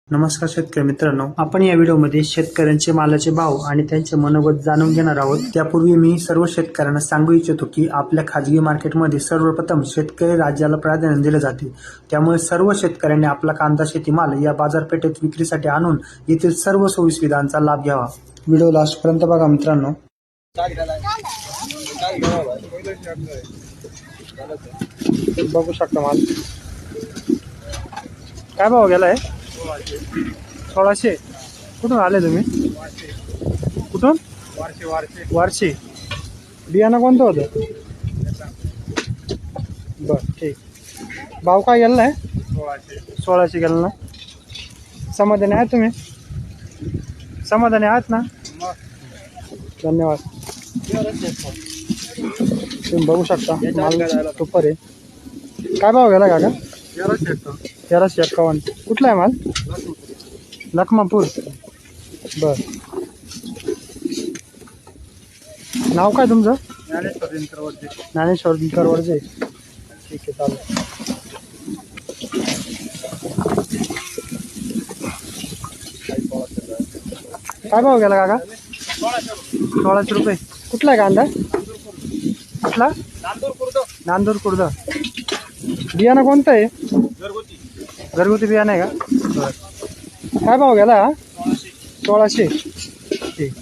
नमस्कार शेतकरी मित्रांनो, आपण या व्हिडिओमध्ये शेतकऱ्यांचे मालाचे भाव आणि त्यांचे मनोगत जाणून घेणार आहोत। त्यापूर्वी मी सर्व शेतकऱ्यांना सांगू इच्छितो की आपल्या खाजगी मार्केटमध्ये सर्वप्रथम शेतकरी राज्याला प्राधान्य दिले जाते। त्यामुळे सर्व शेतकऱ्यांनी आपला कांदा शेतीमाल या बाजारपेठेत विक्रीसाठी आणून येथील सर्व सोयीसुविधांचा लाभ घ्यावा। व्हिडिओ लास्टपर्यंत बघा मित्रांनो। बघू शकता माल काय भाव गेलाय? 1600। कुठून आले तुम्ही? कुठून? वारशी। बियाणं कोणतं होतं? बर ठीक। भाव काय गेला आहे? 1600 गेला ना। समाधानी आहात तुम्ही? समाधानी आहात ना? धन्यवाद। तुम्ही बघू शकता माल सुपर आहे। काय भाव गेला काका? 1351। कुठला आहे माल? लखमापूर। बर, नाव काय तुमचं? ज्ञानेश्वर दिनकर वरजे। ठीक आहे, चालेल। काय भाव गेला काका? 1600 रुपये। कुठला आहे कांदा? कुठला? नांदूर खुर्द। बियाणं कोणतं आहे? घरगुती बियाणं आहे का? काय भाव गेला? 1600। ठीक।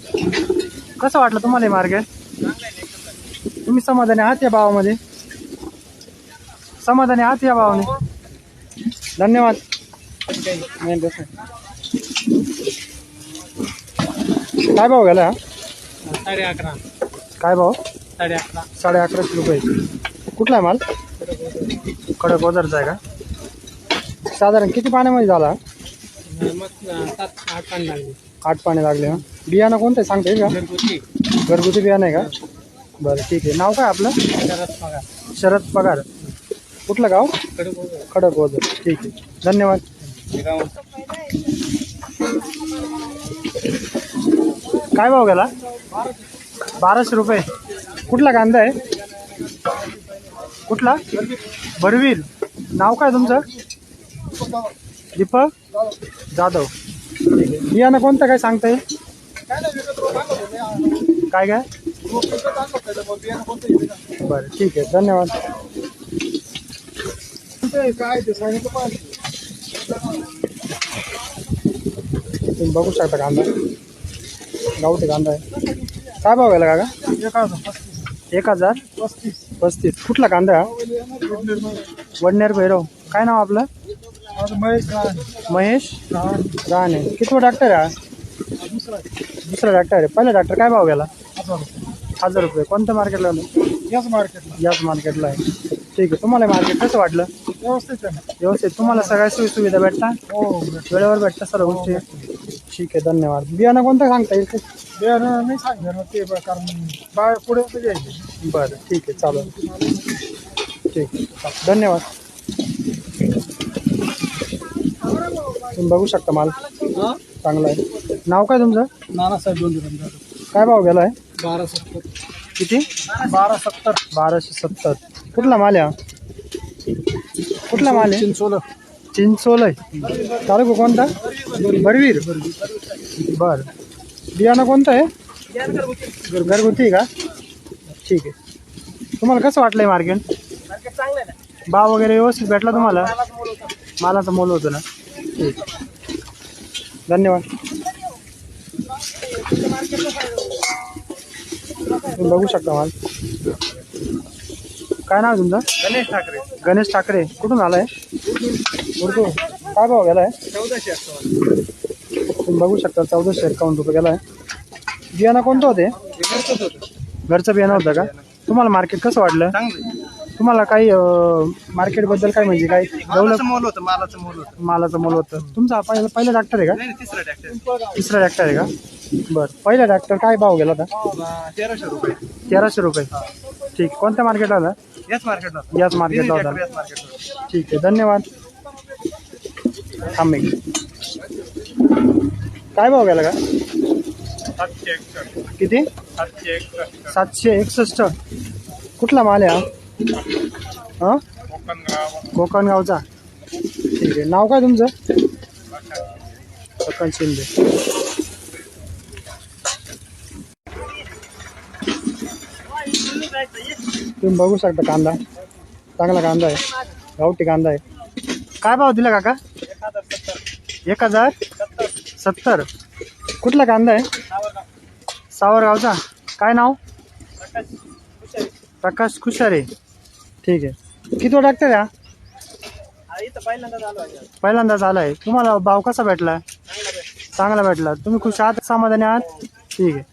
कसं वाटलं तुम्हाला हे मार्केट? तुम्ही समाधानी आहात या भावामध्ये? समाधानी आहात या भावाने? धन्यवाद। काय भाव गेला? 11.5। काय भाव? 11.5। 1150 रुपये। कुठला आहे माल? कडक वजरचा आहे का? साधारण किती पाण्यामध्ये झाला? 7-8 पाणी लागले। 8 पाणी लागले ना। बियाणं कोणतं आहे सांगता येईल का? घरगुती बियाणं आहे का? बरं ठीक आहे। नाव काय आपलं? शरद पगार। कुठलं गाव? खडक वजर। ठीक आहे, धन्यवाद। काय भाव गेला? 1200 रुपये। कुठला कांदा आहे? कुठला? भरवीर। नाव काय तुमचं? दीपक जाधव। ठीक आहे। बियाणं कोणतं काय सांगता येईल? काय काय? बरं ठीक आहे, धन्यवाद। तुम्ही बघू शकता कांदा गावठी कांदा आहे। काय भाव गेला काका? 1035। कुठला कांदा? वडनेर भैरव। काय नाव आपलं? महेश राणे। किती डॉक्टर आहे? दुसरा डॉक्टर आहे। पहिला डॉक्टर काय भाव गेला? 1000 रुपये। कोणत्या मार्केटला? याच मार्केटला आहे। ठीक आहे। तुम्हाला मार्केट कसं वाटलं? व्यवस्थित। तुम्हाला सगळ्या सोयी सुविधा भेटता? वेळेवर भेटता सर्व गोष्टी? ठीक आहे, धन्यवाद। बियाणं कोणतं सांगता येईल? बियाणं नाही सांगणार ते, कारण पुढे घ्यायचे। बरं ठीक आहे, चालेल। ठीक आहे, धन्यवाद। तुम्ही बघू शकता माल चांगला आहे। नाव काय तुमचं? नानासाहेब दोंडीराम जाधव। काय भाव गेला आहे? 1270। किती? 1270। 1270। कुठला माल आहे? कुठला माल आहे? चिंचोल आहे। तालुका कोणता? भरवीर। बर, बियाणं कोणतं आहे? घरगुती का? ठीक आहे। तुम्हाला कसं वाटलंय मार्केट? चांगलं आहे ना। भाव वगैरे व्यवस्थित भेटला तुम्हाला? मालाचं मोल होतं ना? ठीक, धन्यवाद। तुम्ही बघू शकता माल। काय नाव तुमचं? गणेश ठाकरे। गणेश ठाकरे। कुठून आलाय? उर्दू। काय भाव गेलाय? 1451। तुम्ही बघू शकता 1451 रुपये गेलाय। बियाणं कोणतं होते? घरचं बियाणं होतं का? तुम्हाला मार्केट कसं वाटलं? तुम्हाला काही मार्केटबद्दल काय म्हणजे काय मालाचं मोल होतं। तुमचा पहिला डॉक्टर आहे का? तिसरा डॉक्टर आहे का? बरं, पहिला डॉक्टर काय भाव गेला होता? 1300 रुपये। 1300 रुपये। ठीक। कोणत्या मार्केटला होता? याच मार्केटला होता। ठीक आहे, धन्यवाद। थांबे। काय भाव गेला का? 761। किती? 761। कुठला माल आहे हा? कोकण गावचा। ठीक आहे। नाव काय तुमचं? छक्कन शिंदे. तुम्ही बघू शकता कांदा, चांगला कांदा आहे, गावठी कांदा आहे. काय भाव दिला काका? 1070. कुठला कांदा आहे? सावरगावचा. काय नाव? प्रकाश खुशारे. ठीक आहे. किती टाकते द्या? पहिल्यांदाच आलाय. तुम्हाला भाव कसा भेटला? चांगला भेटला. तुम्ही खुश आहात, समाधानी आहात? ठीक आहे.